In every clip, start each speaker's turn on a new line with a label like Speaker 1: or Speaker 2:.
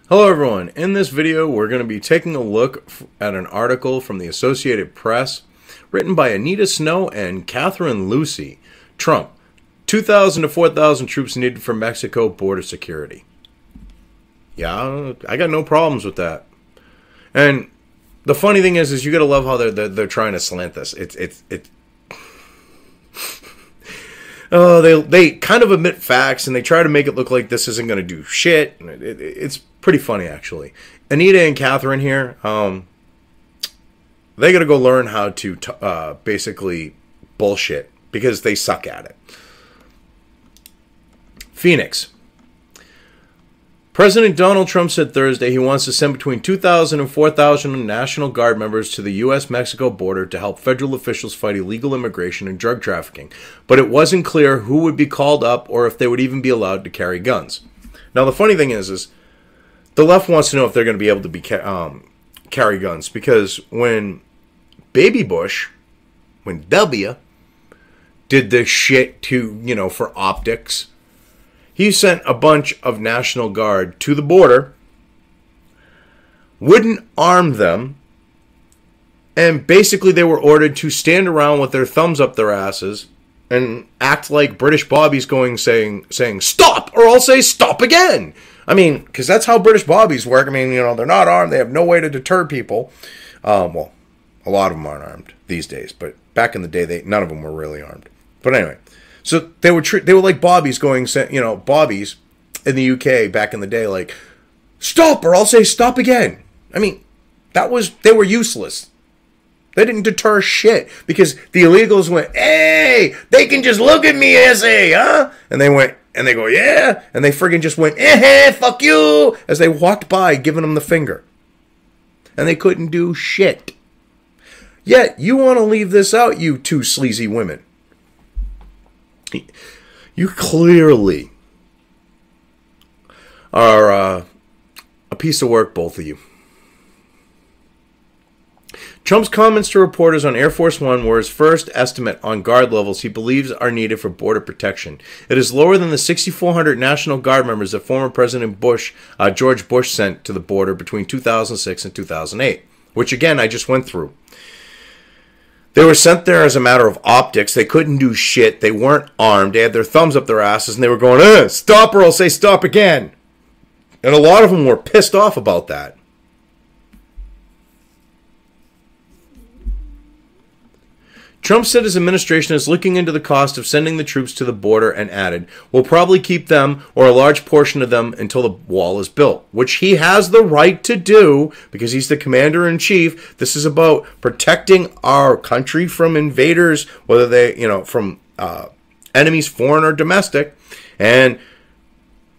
Speaker 1: Hello everyone, in this video we're going to be taking a look at an article from the Associated Press written by Anita Snow and Catherine Lucy. Trump, 2,000 to 4,000 troops needed for Mexico border security. Yeah, I got no problems with that. And the funny thing is you got to love how they're trying to slant this. Oh, they kind of omit facts and they try to make it look like this isn't going to do shit. It's pretty funny, actually. Anita and Catherine here, they got to go learn how to basically bullshit because they suck at it. Phoenix. President Donald Trump said Thursday he wants to send between 2,000 and 4,000 National Guard members to the U.S.-Mexico border to help federal officials fight illegal immigration and drug trafficking, but it wasn't clear who would be called up or if they would even be allowed to carry guns. Now, the funny thing is the left wants to know if they're going to be able to carry guns, because when Baby Bush, when W, did this shit to, for optics, he sent a bunch of National Guard to the border, wouldn't arm them, and basically they were ordered to stand around with their thumbs up their asses and act like British Bobbies saying stop, or I'll say stop again. I mean, because that's how British Bobbies work. I mean, they're not armed. They have no way to deter people. Well, a lot of them aren't armed these days, but back in the day, none of them were really armed. But anyway. So they were like Bobbies Bobbies in the UK back in the day, like, stop or I'll say stop again. I mean, they were useless. They didn't deter shit because the illegals went, hey, they can just look at me, SA, huh? And they went, and they go, yeah. And they friggin' just went, fuck you, as they walked by giving them the finger. And they couldn't do shit. Yet, you want to leave this out, you two sleazy women. You clearly are a piece of work, both of you. Trump's comments to reporters on Air Force One were his first estimate on guard levels he believes are needed for border protection. It is lower than the 6,400 National Guard members that former President George Bush sent to the border between 2006 and 2008, which again I just went through. They were sent there as a matter of optics. They couldn't do shit. They weren't armed. They had their thumbs up their asses, and they were going, stop or I'll say stop again. And a lot of them were pissed off about that. Trump said his administration is looking into the cost of sending the troops to the border and added, we'll probably keep them or a large portion of them until the wall is built, which he has the right to do because he's the commander-in-chief. This is about protecting our country from invaders, whether they, from enemies, foreign or domestic. And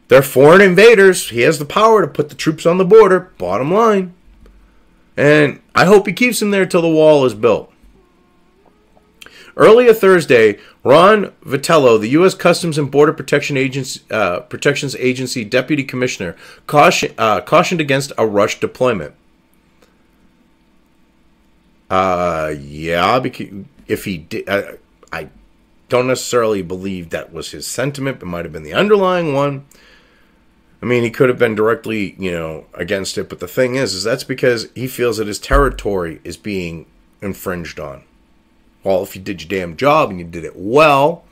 Speaker 1: they're foreign invaders. He has the power to put the troops on the border, bottom line. And I hope he keeps them there till the wall is built. Earlier Thursday, Ron Vitiello, the U.S. Customs and Border Protections Agency Deputy Commissioner, cautioned against a rush deployment. Yeah, because if he did, I don't necessarily believe that was his sentiment. It might have been the underlying one. I mean, he could have been directly, against it. But the thing is that's because he feels that his territory is being infringed on. Well, if you did your damn job and you did it well,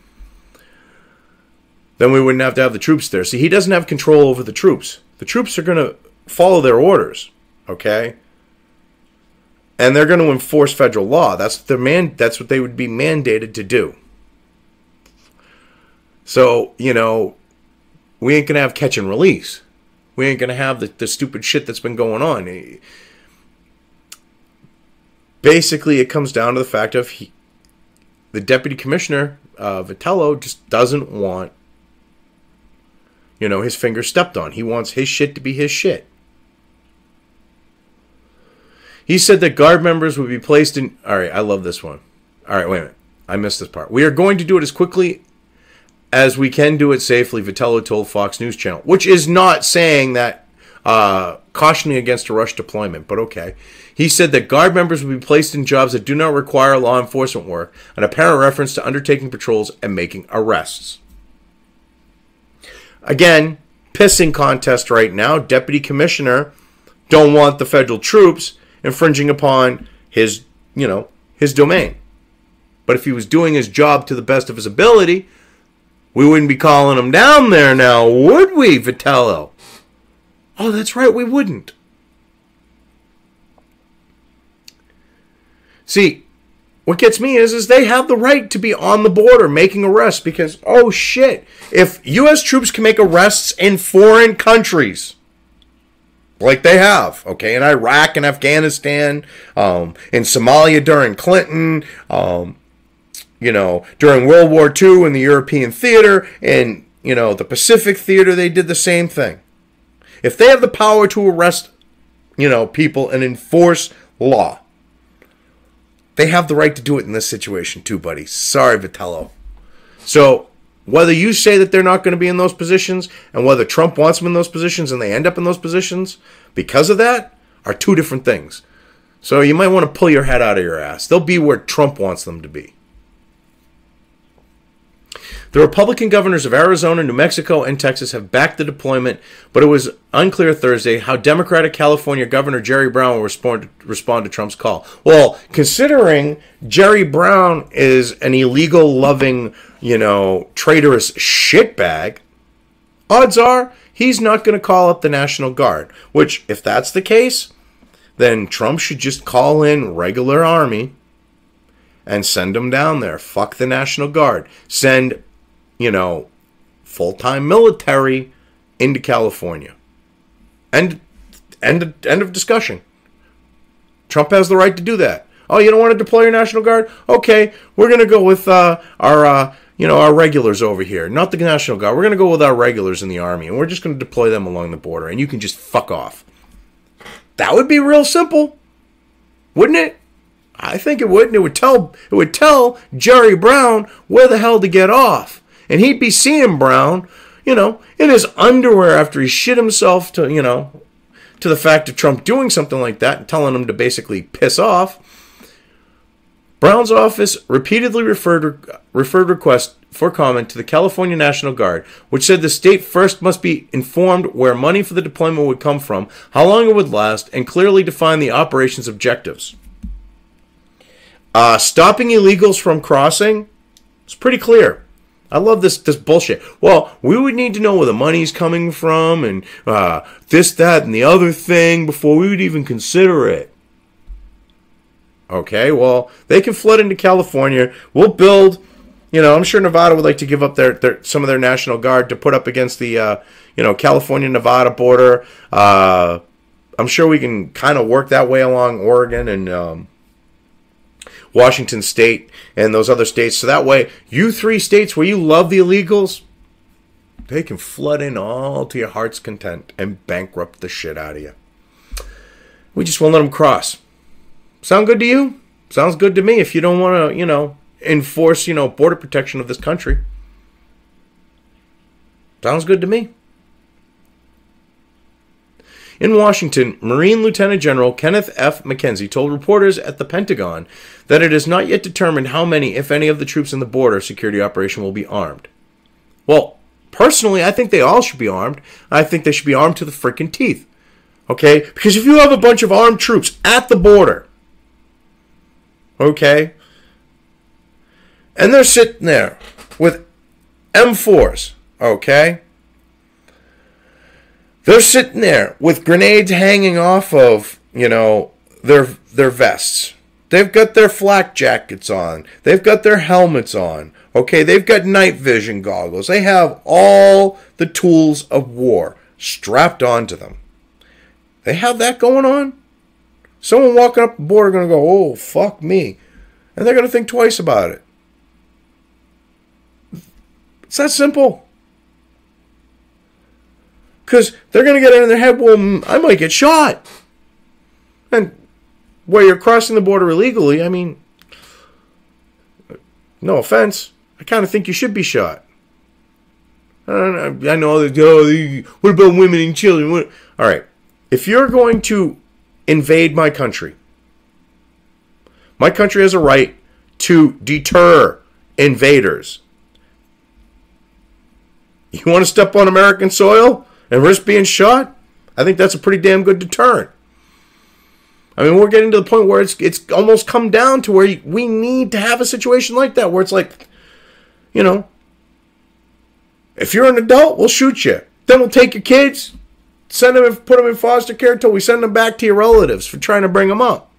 Speaker 1: then we wouldn't have to have the troops there. See, he doesn't have control over the troops. The troops are going to follow their orders, okay? And they're going to enforce federal law. That's what they would be mandated to do. So, we ain't going to have catch and release. We ain't going to have the stupid shit that's been going on. Basically, it comes down to the fact of the deputy commissioner, Vitiello, just doesn't want, his finger stepped on. He wants his shit to be his shit. He said that guard members would be placed in... All right, I love this one. All right, wait a minute. I missed this part. We are going to do it as quickly as we can do it safely, Vitiello told Fox News Channel, which is not saying that cautioning against a rush deployment, but okay. He said that guard members will be placed in jobs that do not require law enforcement work, an apparent reference to undertaking patrols and making arrests. Again, pissing contest right now. Deputy Commissioner don't want the federal troops infringing upon his, his domain. But if he was doing his job to the best of his ability, we wouldn't be calling him down there now, would we, Vitello? Oh, that's right, we wouldn't. See, what gets me is they have the right to be on the border making arrests because, oh shit, if U.S. troops can make arrests in foreign countries, like they have, okay, in Iraq and Afghanistan, in Somalia during Clinton, during World War II in the European theater, and, the Pacific theater, they did the same thing. If they have the power to arrest, people and enforce law, they have the right to do it in this situation too, buddy. Sorry, Vitello. So, whether you say that they're not going to be in those positions, and whether Trump wants them in those positions and they end up in those positions because of that, are two different things. So you might want to pull your head out of your ass. They'll be where Trump wants them to be. The Republican governors of Arizona, New Mexico, and Texas have backed the deployment, but it was unclear Thursday how Democratic California Governor Jerry Brown will respond to Trump's call. Well, considering Jerry Brown is an illegal-loving, traitorous shitbag, odds are he's not going to call up the National Guard, which, if that's the case, then Trump should just call in regular army and send them down there. Fuck the National Guard. Send full-time military into California. End of discussion. Trump has the right to do that. Oh, you don't want to deploy your National Guard? Okay, we're going to go with our regulars over here. Not the National Guard. We're going to go with our regulars in the Army, and we're just going to deploy them along the border, and you can just fuck off. That would be real simple, wouldn't it? I think it would, and it would tell Jerry Brown where the hell to get off. And he'd be seeing Brown, in his underwear after he shit himself to the fact of Trump doing something like that and telling him to basically piss off. Brown's office repeatedly referred requests for comment to the California National Guard, which said the state first must be informed where money for the deployment would come from, how long it would last, and clearly define the operation's objectives. Stopping illegals from crossing is pretty clear. I love this bullshit. Well, we would need to know where the money's coming from and this, that, and the other thing before we would even consider it. Okay, well, they can flood into California. We'll build, I'm sure Nevada would like to give up some of their National Guard to put up against the, California-Nevada border. I'm sure we can kind of work that way along Oregon and Washington State and those other states. So that way, you three states where you love the illegals, they can flood in all to your heart's content and bankrupt the shit out of you. We just won't let them cross. Sound good to you? Sounds good to me if you don't want to, enforce, border protection of this country. Sounds good to me. In Washington, Marine Lieutenant General Kenneth F. McKenzie told reporters at the Pentagon that it is not yet determined how many, if any, of the troops in the border security operation will be armed. Well, personally, I think they all should be armed. I think they should be armed to the freaking teeth. Okay? Because if you have a bunch of armed troops at the border, okay, and they're sitting there with M4s, okay, they're sitting there with grenades hanging off of, their vests. They've got their flak jackets on. They've got their helmets on. Okay, they've got night vision goggles. They have all the tools of war strapped onto them. They have that going on. Someone walking up the border going to go, oh, fuck me. And they're going to think twice about it. It's that simple. Because they're going to get it in their head, well, I might get shot. And where you're crossing the border illegally, I mean, no offense, I kind of think you should be shot. I know that, what about women and children? All right, if you're going to invade my country has a right to deter invaders. You want to step on American soil? and risk being shot, I think that's a pretty damn good deterrent. I mean, we're getting to the point where it's almost come down to where we need to have a situation like that, where it's like, you know, if you're an adult, we'll shoot you. Then we'll take your kids, send them, put them in foster care until we send them back to your relatives for trying to bring them up.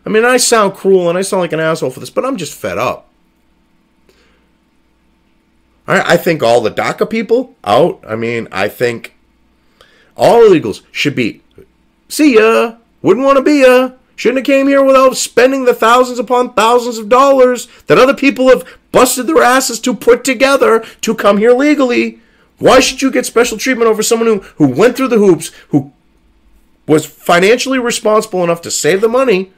Speaker 1: I mean, I sound cruel and I sound like an asshole for this, but I'm just fed up. I think all the DACA people out. I mean, I think all illegals should be, see ya, wouldn't want to be ya, shouldn't have came here without spending the thousands upon thousands of dollars that other people have busted their asses to put together to come here legally. Why should you get special treatment over someone who went through the hoops, who was financially responsible enough to save the money,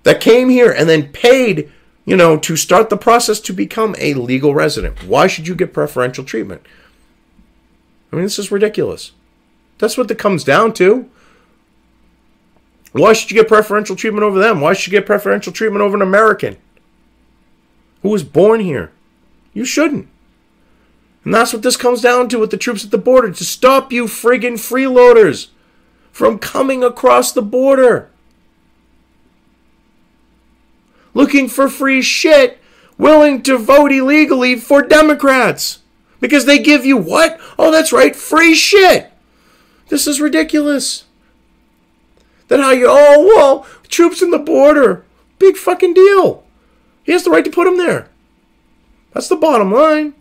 Speaker 1: that came here and then paid, you know, to start the process to become a legal resident? Why should you get preferential treatment? I mean, this is ridiculous. That's what it comes down to. Why should you get preferential treatment over them? Why should you get preferential treatment over an American who was born here? You shouldn't. And that's what this comes down to with the troops at the border, to stop you friggin' freeloaders from coming across the border, looking for free shit, willing to vote illegally for Democrats. Because they give you what? Oh, that's right, free shit. This is ridiculous. Then how you, oh, well, troops in the border. Big fucking deal. He has the right to put them there. That's the bottom line.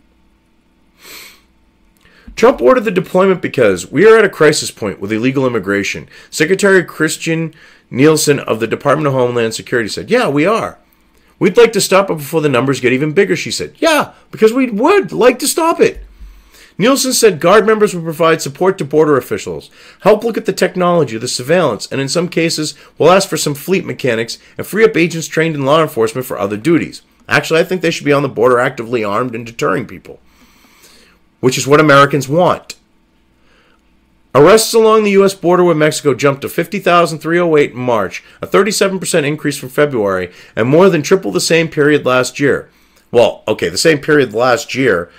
Speaker 1: Trump ordered the deployment because we are at a crisis point with illegal immigration. Secretary Christian Nielsen of the Department of Homeland Security said, yeah, we are. We'd like to stop it before the numbers get even bigger, she said. Yeah, because we would like to stop it. Nielsen said Guard members will provide support to border officials, help look at the technology, the surveillance, and in some cases will ask for some fleet mechanics and free up agents trained in law enforcement for other duties. Actually, I think they should be on the border actively armed and deterring people, which is what Americans want. Arrests along the U.S. border with Mexico jumped to 50,308 in March, a 37% increase from February, and more than triple the same period last year. Well, okay, the same period last year,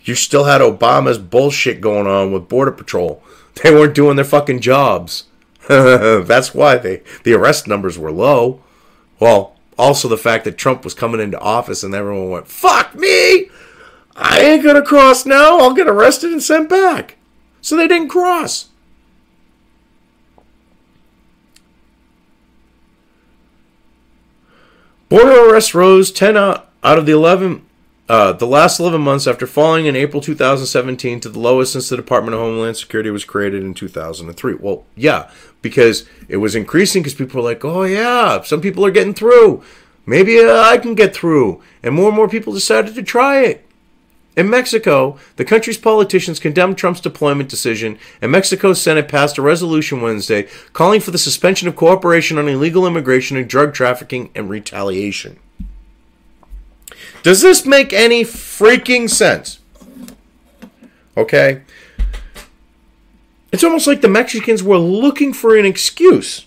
Speaker 1: you still had Obama's bullshit going on with Border Patrol. They weren't doing their fucking jobs. That's why the arrest numbers were low. Well, also the fact that Trump was coming into office and everyone went, fuck me! I ain't gonna cross now. I'll get arrested and sent back. So they didn't cross. Border arrests rose 10 out of the last 11 months after falling in April 2017 to the lowest since the Department of Homeland Security was created in 2003. Well, yeah, because it was increasing because people were like, oh yeah, some people are getting through. Maybe I can get through. And more people decided to try it. In Mexico, the country's politicians condemned Trump's deployment decision, and Mexico's Senate passed a resolution Wednesday calling for the suspension of cooperation on illegal immigration and drug trafficking and retaliation. Does this make any freaking sense? Okay? It's almost like the Mexicans were looking for an excuse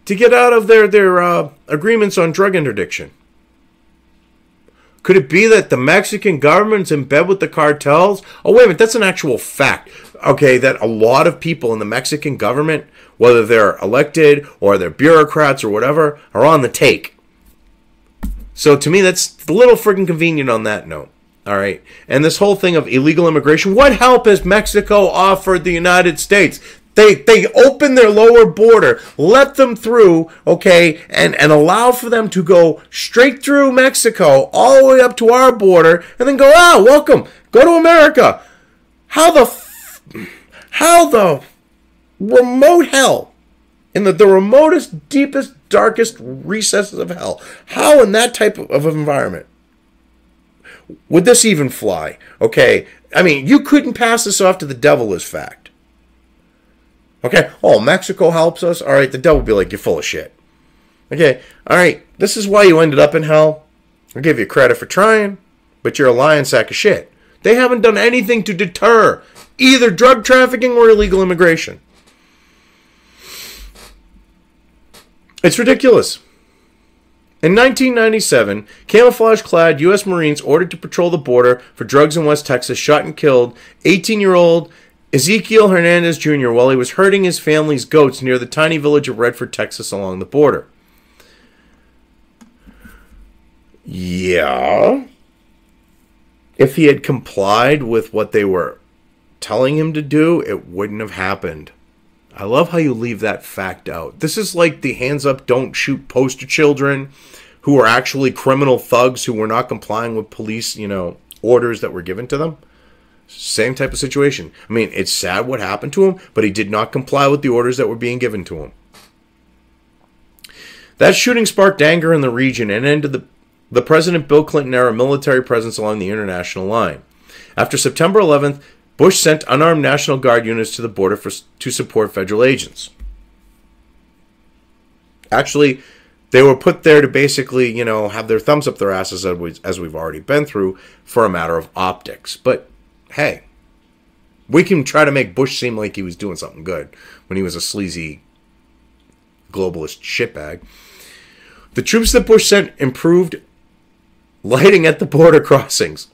Speaker 1: to get out of their agreements on drug interdiction. Could it be that the Mexican government's in bed with the cartels? Oh, wait a minute, that's an actual fact. Okay, that a lot of people in the Mexican government, whether they're elected or they're bureaucrats or whatever, are on the take. So to me, that's a little friggin' convenient on that note. All right. And this whole thing of illegal immigration, what help has Mexico offered the United States? They open their lower border, let them through, okay, and allow for them to go straight through Mexico, all the way up to our border, and then go, welcome, go to America. How the remote hell, in the remotest, deepest, darkest recesses of hell, how in that type of environment would this even fly? Okay, I mean, you couldn't pass this off to the devil as fact. Okay, oh, Mexico helps us. All right, the devil will be like, you're full of shit. Okay, all right, this is why you ended up in hell. I'll give you credit for trying, but you're a lying sack of shit. They haven't done anything to deter either drug trafficking or illegal immigration. It's ridiculous. In 1997, camouflage-clad U.S. Marines ordered to patrol the border for drugs in West Texas shot and killed 18-year-old Ezekiel Hernandez Jr. while he was herding his family's goats near the tiny village of Redford, Texas, along the border. Yeah. If he had complied with what they were telling him to do, it wouldn't have happened. I love how you leave that fact out. This is like the hands up, don't shoot poster children who are actually criminal thugs who were not complying with police, orders that were given to them. Same type of situation. I mean, it's sad what happened to him, but he did not comply with the orders that were being given to him. That shooting sparked anger in the region and ended the President Bill Clinton-era military presence along the international line. After September 11th, Bush sent unarmed National Guard units to the border to support federal agents. Actually, they were put there to basically, have their thumbs up their asses, as we've already been through, for a matter of optics. But, hey, we can try to make Bush seem like he was doing something good when he was a sleazy globalist shitbag. The troops that Bush sent improved lighting at the border crossings.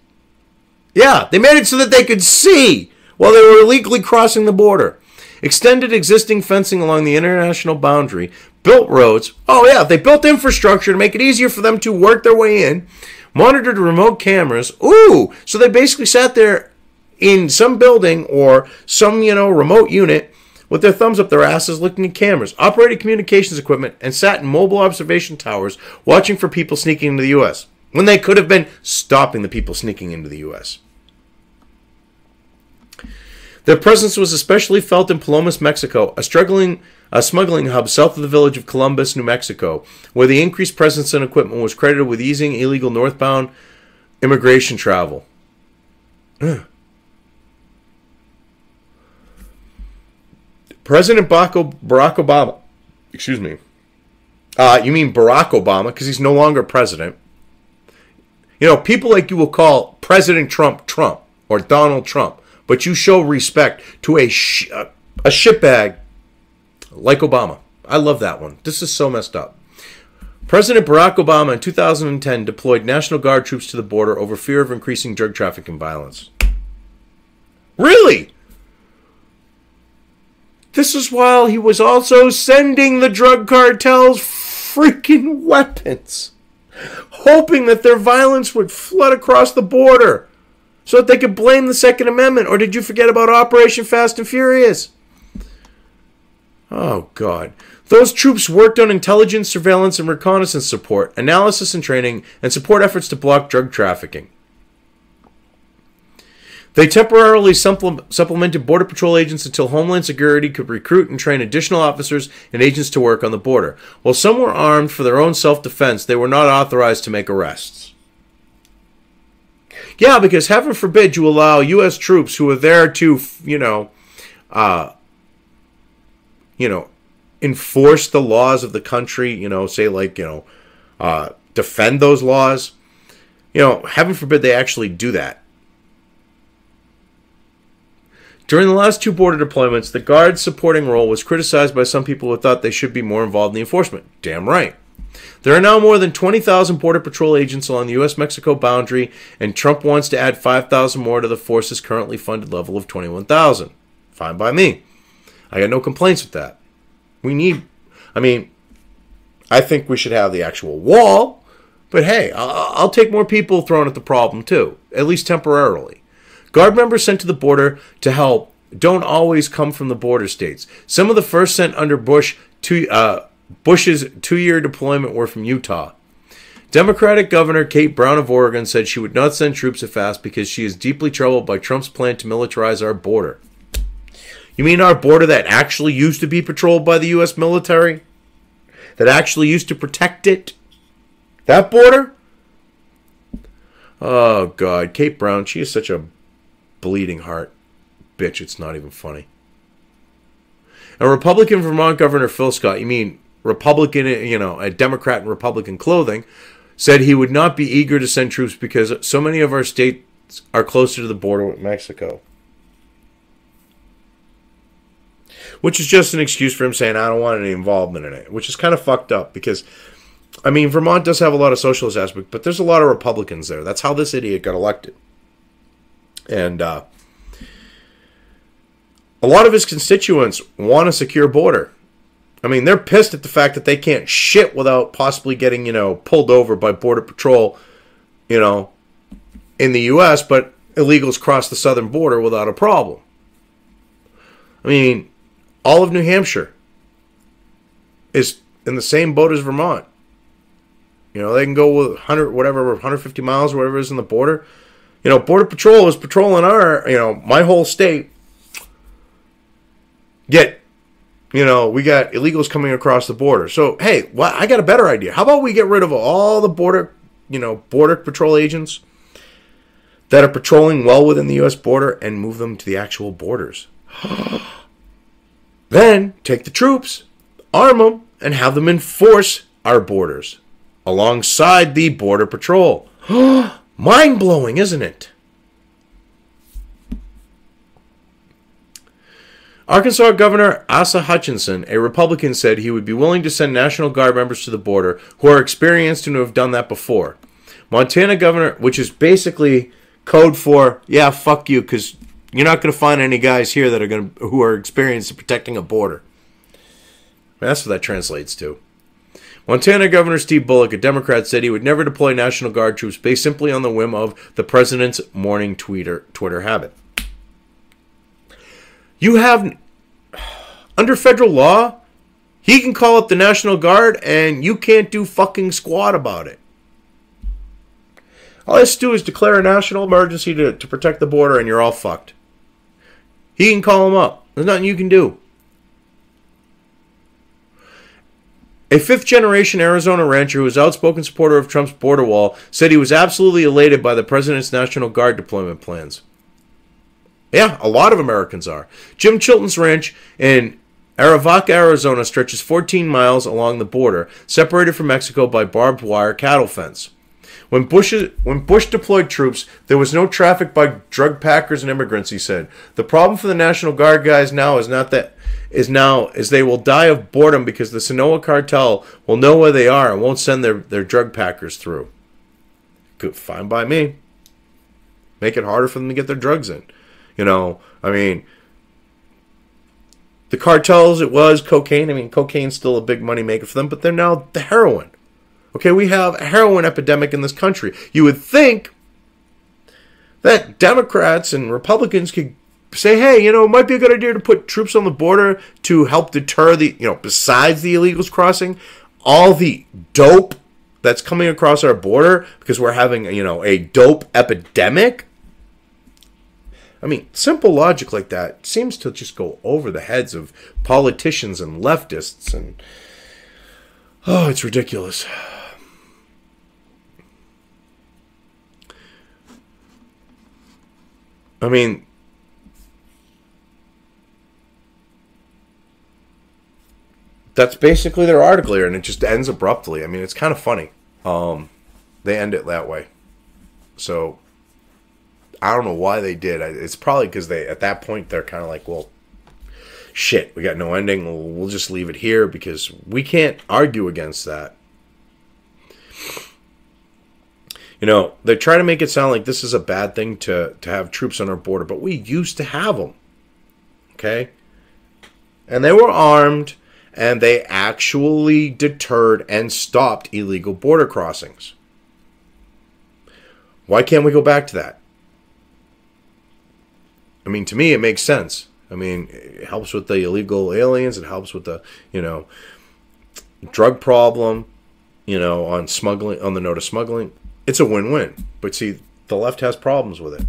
Speaker 1: Yeah, they made it so that they could see while they were illegally crossing the border. Extended existing fencing along the international boundary. Built roads. Oh yeah, they built infrastructure to make it easier for them to work their way in. Monitored remote cameras. Ooh, so they basically sat there in some building or some, remote unit with their thumbs up their asses looking at cameras. Operated communications equipment and sat in mobile observation towers watching for people sneaking into the U.S. when they could have been stopping the people sneaking into the U.S. Their presence was especially felt in Palomas, Mexico, a smuggling hub south of the village of Columbus, New Mexico, where the increased presence and equipment was credited with easing illegal northbound immigration travel. President Barack Obama, excuse me, you mean Barack Obama, because he's no longer president. People like you will call President Trump Trump or Donald Trump, but you show respect to a shitbag like Obama. I love that one. This is so messed up. President Barack Obama in 2010 deployed National Guard troops to the border over fear of increasing drug trafficking violence. Really? This is while he was also sending the drug cartels freaking weapons, hoping that their violence would flood across the border so that they could blame the Second Amendment. Or did you forget about Operation Fast and Furious? Oh, God. Those troops worked on intelligence, surveillance, and reconnaissance support, analysis and training, and support efforts to block drug trafficking. They temporarily supplemented Border Patrol agents until Homeland Security could recruit and train additional officers and agents to work on the border. While some were armed for their own self-defense, they were not authorized to make arrests. Yeah, because heaven forbid you allow U.S. troops who are there to, enforce the laws of the country, defend those laws. Heaven forbid they actually do that. During the last two border deployments, the Guard's supporting role was criticized by some people who thought they should be more involved in the enforcement. Damn right. There are now more than 20,000 Border Patrol agents along the U.S.-Mexico boundary, and Trump wants to add 5,000 more to the force's currently funded level of 21,000. Fine by me. I got no complaints with that. I think we should have the actual wall, but hey, I'll take more people thrown at the problem too, at least temporarily. Guard members sent to the border to help don't always come from the border states. Some of the first sent under Bush's 2-year deployment were from Utah. Democratic Governor Kate Brown of Oregon said she would not send troops at FAST because she is deeply troubled by Trump's plan to militarize our border. You mean our border that actually used to be patrolled by the U.S. military? That actually used to protect it? That border? Oh, God. Kate Brown, she is such a bleeding heart. Bitch, it's not even funny. A Republican Vermont Governor Phil Scott, you mean Republican, a Democrat in Republican clothing, said he would not be eager to send troops because so many of our states are closer to the border with Mexico. Which is just an excuse for him saying, I don't want any involvement in it. Which is kind of fucked up because I mean, Vermont does have a lot of socialist aspect, but there's a lot of Republicans there. That's how this idiot got elected. And a lot of his constituents want a secure border. I mean, they're pissed at the fact that they can't shit without possibly getting, pulled over by Border Patrol, in the U.S., but illegals cross the southern border without a problem. I mean, all of New Hampshire is in the same boat as Vermont. They can go with 150 miles, whatever it is in the border. Border Patrol is patrolling my whole state. Yet, we got illegals coming across the border. So, hey, I got a better idea. How about we get rid of all the border patrol agents that are patrolling well within the U.S. border and move them to the actual borders? Then take the troops, arm them, and have them enforce our borders alongside the Border Patrol. Mind-blowing, isn't it? Arkansas Governor Asa Hutchinson, a Republican, said he would be willing to send National Guard members to the border who are experienced and who have done that before. Montana Governor, which is basically code for, yeah, fuck you, because you're not going to find any guys here that are who are experienced in protecting a border. That's what that translates to. Montana Governor Steve Bullock, a Democrat, said he would never deploy National Guard troops based simply on the whim of the president's morning Twitter habit. You have, under federal law, he can call up the National Guard and you can't do fucking squat about it. All he has to do is declare a national emergency to protect the border and you're all fucked. He can call them up. There's nothing you can do. A fifth-generation Arizona rancher who is an outspoken supporter of Trump's border wall said he was absolutely elated by the president's National Guard deployment plans. Yeah, a lot of Americans are. Jim Chilton's ranch in Arivaca, Arizona stretches 14 miles along the border, separated from Mexico by barbed wire cattle fence. When Bush deployed troops, there was no traffic by drug packers and immigrants, he said. The problem for the National Guard guys now is they will die of boredom because the Sinaloa cartel will know where they are and won't send their drug packers through. Good, fine by me. Make it harder for them to get their drugs in. I mean, the cartels, it was cocaine. I mean, cocaine's still a big money maker for them, but they're now the heroin. Okay, we have a heroin epidemic in this country. You would think that Democrats and Republicans could say, hey, it might be a good idea to put troops on the border to help deter besides the illegals crossing, all the dope that's coming across our border because we're having, a dope epidemic. I mean, simple logic like that seems to just go over the heads of politicians and leftists, and it's ridiculous. I mean, that's basically their article here, and it just ends abruptly. I mean, it's kind of funny. They end it that way. So I don't know why they did. It's probably because at that point, they're kind of like, well, shit, we got no ending. We'll just leave it here because we can't argue against that. They try to make it sound like this is a bad thing to have troops on our border, but we used to have them. Okay? And they were armed, and they actually deterred and stopped illegal border crossings. Why can't we go back to that? I mean, to me, it makes sense. I mean, it helps with the illegal aliens. It helps with the, drug problem, on smuggling, on the note of smuggling. It's a win-win. But see, the left has problems with it.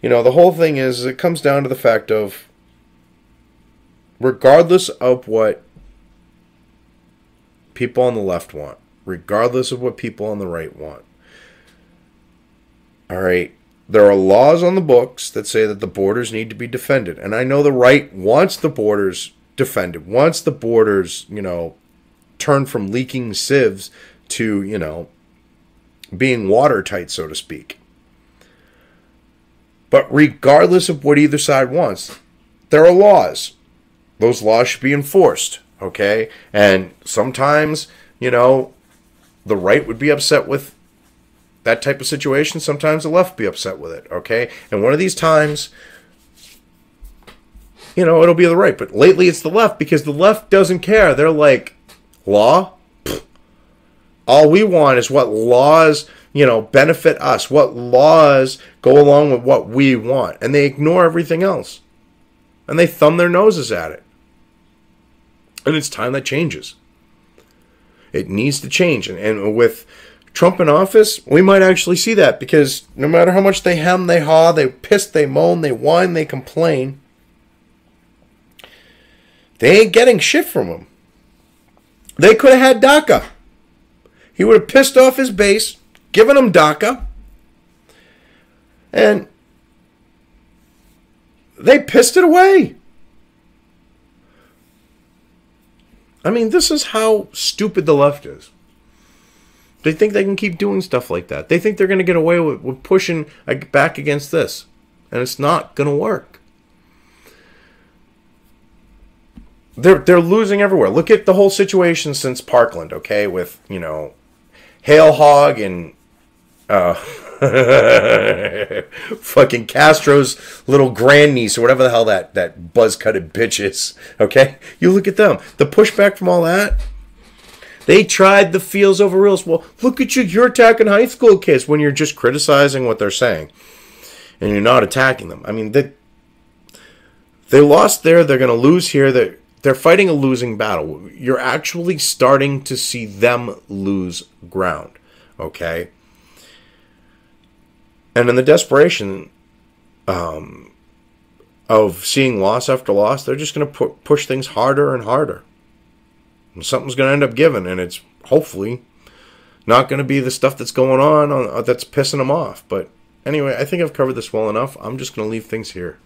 Speaker 1: The whole thing is, it comes down to the fact of, regardless of what people on the left want, regardless of what people on the right want, all right, there are laws on the books that say that the borders need to be defended. And I know the right wants the borders defended, wants the borders, turned from leaking sieves to, being watertight, so to speak. But regardless of what either side wants, there are laws. Those laws should be enforced. okay? And sometimes, you know, the right would be upset with that type of situation. Sometimes the left would be upset with it, okay? And one of these times, you know, it'll be the right. But lately it's the left, because the left doesn't care. They're like, law? Pfft. All we want is what laws, you know, benefit us. What laws go along with what we want. And they ignore everything else. And they thumb their noses at it. And it's time that changes. It needs to change. And with Trump in office, we might actually see that, because no matter how much they hem, they haw, they piss, they moan, they whine, they complain, they ain't getting shit from him. They could have had DACA. He would have pissed off his base, given them DACA, and they pissed it away. I mean, this is how stupid the left is. They think they can keep doing stuff like that. They think they're going to get away with pushing back against this. And it's not going to work. They're losing everywhere. Look at the whole situation since Parkland, okay? With, you know, Hale Hogg and fucking Castro's little grandniece or whatever the hell that buzz-cutted bitch is, okay? You look at them. The pushback from all that, they tried the feels over reals. Well, look at you. You're attacking high school kids when you're just criticizing what they're saying. And you're not attacking them. I mean, they lost there. They're going to lose here. They're fighting a losing battle. You're actually starting to see them lose ground, okay? And in the desperation of seeing loss after loss, they're just going to push things harder and harder. And something's going to end up giving, and it's hopefully not going to be the stuff that's going on that's pissing them off. But anyway, I think I've covered this well enough. I'm just going to leave things here.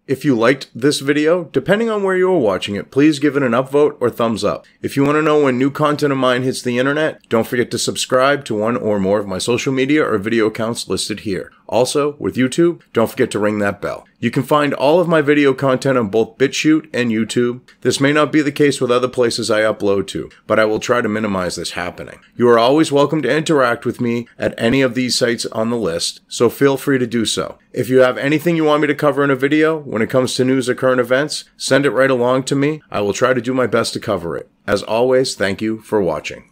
Speaker 1: If you liked this video, depending on where you are watching it, please give it an upvote or thumbs up. If you want to know when new content of mine hits the internet, don't forget to subscribe to one or more of my social media or video accounts listed here. Also, with YouTube, don't forget to ring that bell. You can find all of my video content on both BitChute and YouTube. This may not be the case with other places I upload to, but I will try to minimize this happening. You are always welcome to interact with me at any of these sites on the list, so feel free to do so. If you have anything you want me to cover in a video, when it comes to news or current events, send it right along to me. I will try to do my best to cover it. As always, thank you for watching.